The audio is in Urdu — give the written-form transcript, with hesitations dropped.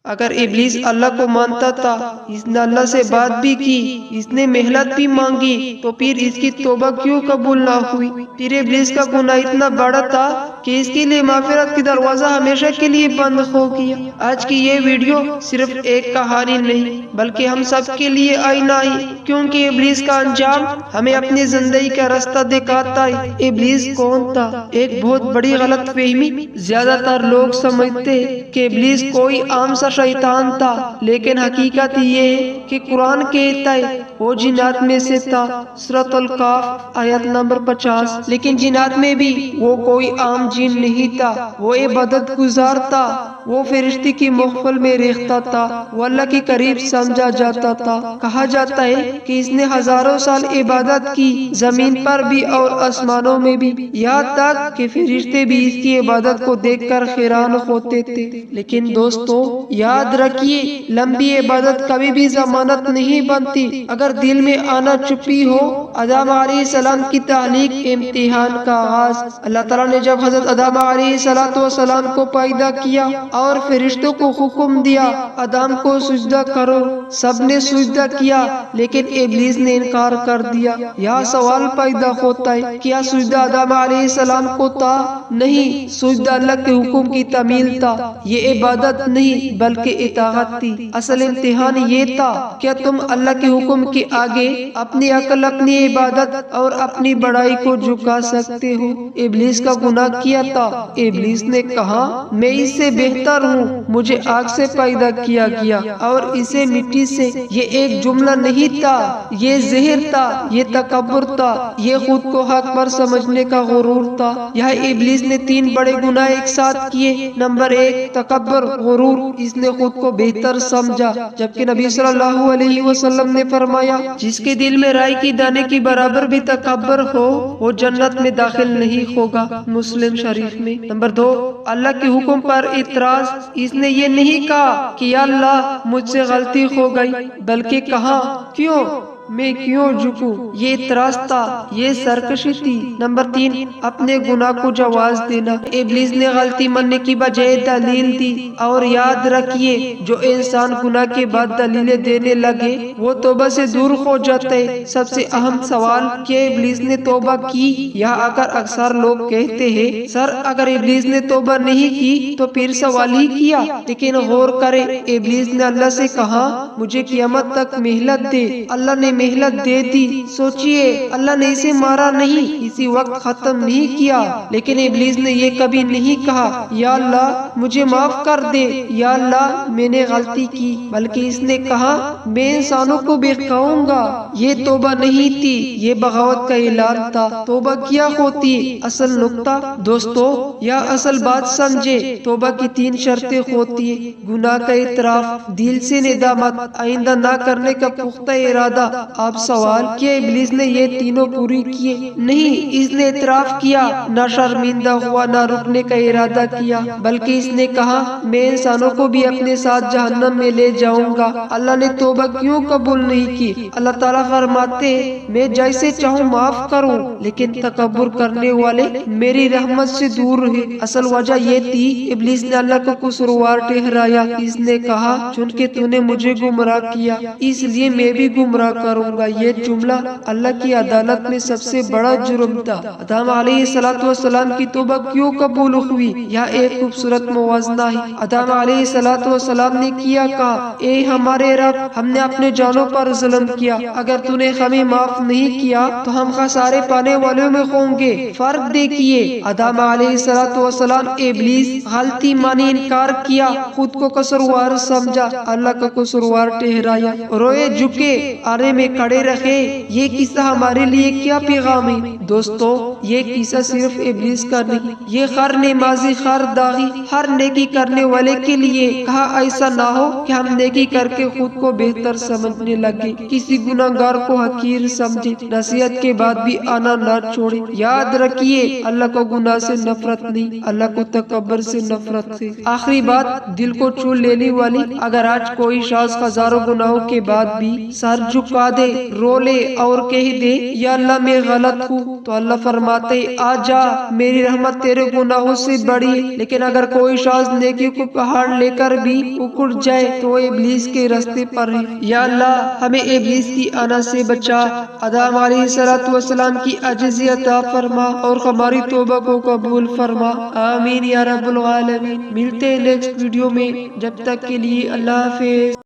اگر ابلیس اللہ کو مانتا تھا، اس نے اللہ سے بات بھی کی، اس نے مہلت بھی مانگی، تو پھر اس کی توبہ کیوں قبول نہ ہوئی؟ پھر ابلیس کا گناہ اتنا بڑا تھا کہ اس کے لیے مغفرت کی دروازہ ہمیشہ کے لیے بند ہو گیا۔ آج کی یہ ویڈیو صرف ایک کہانی نہیں بلکہ ہم سب کے لیے آئینہ ہے، کیونکہ ابلیس کا انجام ہمیں اپنی زندگی کا راستہ دکھاتا ہے۔ ابلیس کون تھا؟ ایک بہت بڑی غلط فہمی۔ زیادہ تر لوگ سمجھتے کہ ابلیس کوئی عام سا شیطان تھا، لیکن حقیقت یہ ہے کہ قرآن کہتا ہے وہ جنات میں سے تھا، سورۃ القاف آیت نمبر 50۔ لیکن جنات میں بھی وہ کوئی عام جن نہیں تھا، وہ عبادت گزار تھا، وہ فرشتے کی محفل میں رہتا تھا، وہ اللہ کے قریب سمجھا جاتا تھا۔ کہا جاتا ہے کہ اس نے ہزاروں سال عبادت کی، زمین پر بھی اور آسمانوں میں بھی، یہاں تک کہ فرشتے بھی اس کی عبادت کو دیکھ کر حیران ہوتے تھے۔ لیکن دوستو یاد رکھیے، لمبی عبادت کبھی بھی ضمانت نہیں بنتی۔ اگر دل میں آنا چپی ہو، آدم علیہ السلام کی تخلیق امتحان کا آغاز۔ اللہ تعالیٰ نے جب حضرت آدم علیہ السلام کو پیدا کیا اور فرشتوں کو حکم دیا آدم کو سجدہ کرو، سب نے سجدہ کیا، لیکن ابلیس نے انکار کر دیا۔ یہاں سوال پیدا ہوتا ہے، کیا سجدہ آدم علیہ السلام کو تھا؟ نہیں، سجدہ اللہ کے حکم کی تعمیل تھا۔ یہ عبادت نہیں بلکہ اطاعت تھی۔ اصل امتحان یہ تھا، کیا تم اللہ کے حکم کے آگے اپنی عقل، اپنی عبادت اور اپنی بڑائی کو جھکا سکتے ہو؟ ابلیس کا گناہ کیا تھا؟ ابلیس نے کہا میں اس سے بہتر ہوں، مجھے آگ سے پیدا کیا گیا اور اسے مٹی سے۔ یہ ایک جملہ نہیں تھا، یہ زہر تھا، یہ تکبر تھا، یہ خود کو حق پر سمجھنے کا غرور تھا۔ یہاں ابلیس نے 3 بڑے گناہ ایک ساتھ کیے۔ نمبر 1 تکبر، غرور، اس نے خود کو بہتر سمجھا، جبکہ نبی صلی اللہ علیہ وسلم نے فرمایا جس کے دل میں رائی کی دانے کی برابر بھی تکبر ہو وہ جنت میں داخل نہیں ہوگا، مسلم شریف میں۔ نمبر 2 اللہ کے حکم پر اعتراض، اس نے یہ نہیں کہا کہ یا اللہ مجھ سے غلطی ہو گئی، بلکہ کہا کیوں، میں کیوں جھکوں؟ یہ اعتراض تھا، یہ سرکشی تھی۔ نمبر 3 اپنے گناہ کو جواز دینا، ابلیس نے غلطی ماننے کی بجائے دلیل دی، اور یاد رکھیے جو انسان گناہ کے بعد دلیلیں دینے لگے وہ توبہ سے دور ہو جاتے۔ سب سے اہم سوال، کیا ابلیس نے توبہ کی؟ یہاں اگر اکثر لوگ کہتے ہیں سر اگر ابلیس نے توبہ نہیں کی تو پھر سوال ہی کیا، لیکن غور کرے، ابلیس نے اللہ سے کہا مجھے قیامت تک مہلت دے، اللہ نے مہلت دے دی۔ سوچئے، اللہ نے اسے مارا نہیں، اسی وقت ختم نہیں کیا، لیکن ابلیس نے یہ کبھی نہیں کہا یا اللہ مجھے معاف کر دے، یا اللہ میں نے غلطی کی، بلکہ اس نے کہا میں انسانوں کو بہکاؤں گا۔ یہ توبہ نہیں تھی، یہ بغاوت کا اعلان تھا۔ توبہ کیا ہوتی ہے؟ اصل نقطہ دوستو یا اصل بات سمجھے، توبہ کی 3 شرطیں ہوتی ہیں: گناہ کا اعتراف، دل سے ندامت، آئندہ نہ کرنے کا پختہ ارادہ۔ آپ سوال، کیا ابلیس نے یہ تینوں پوری کیے؟ نہیں، اس نے اعتراف کیا، نہ شرمندہ ہوا، نہ رکنے کا ارادہ کیا، بلکہ اس نے کہا میں انسانوں کو بھی اپنے ساتھ جہنم میں لے جاؤں گا۔ اللہ نے توبہ کیوں قبول نہیں کی؟ اللہ تعالیٰ فرماتے میں جیسے چاہوں معاف کروں، لیکن تکبر کرنے والے میری رحمت سے دور رہے۔ اصل وجہ یہ تھی ابلیس نے اللہ کو قصوروار ٹھہرایا، اس نے کہا چونکہ تو نے مجھے گمراہ کیا اس لیے میں بھی گمراہ کروں گا۔ یہ جملہ اللہ کی عدالت میں سب سے بڑا جرم تھا۔ آدم علیہ السلام کی توبہ کیوں قبول ہوئی؟ یہاں ایک خوبصورت موازنہ ہے۔ آدم علیہ السلام نے کیا کہا اے ہمارے رب، ہم نے اپنے جانوں پر ظلم کیا، اگر تو نے ہمیں معاف نہیں کیا تو ہم خسارے پانے والوں میں ہوں گے۔ فرق دیکھیے، آدم علیہ السلام ابلیس غلطی مانی، انکار کیا، خود کو قصوروار سمجھا، اللہ کا قصوروار ٹھہرایا، روئے جھکے، آرے میں کھڑے رکھے۔ یہ قصہ ہمارے لیے کیا پیغام ہے؟ دوستو یہ قصہ صرف ابلیس کا نہیں، یہ ہر نمازی، ہر داعی، ہر نیکی کرنے والے کے لیے۔ کہا ایسا نہ ہو کہ ہم نیکی کر کے خود کو بہتر سمجھنے لگے، کسی گناہگار کو حقیر سمجھے، نصیحت کے بعد بھی آنا نہ چھوڑے۔ یاد رکھیے اللہ کو گناہ سے نفرت نہیں، اللہ کو تکبر سے نفرت ہے۔ آخری بات دل کو چھو لینے والی، اگر آج کوئی شخص ہزاروں گناہوں کے بعد بھی سر جھکا دے، رو لے اور کہہ دے یا اللہ میں غلط ہوں، تو اللہ فرماتے آ جا، میری رحمت تیرے گناہوں سے بڑی ہے۔ لیکن اگر کوئی شخص نیکی کو پہاڑ لے کر بھی اکڑ جائے تو وہ ابلیس کے راستے پر ہے۔ یا اللہ ہمیں ابلیس کی آنا سے بچا، آدم علیہ السلام کی عاجزی عطا فرما اور ہماری توبہ کو قبول فرما، آمین یا رب العالمین۔ ملتے ہیں نیکسٹ ویڈیو میں، جب تک کے لیے اللہ حافظ۔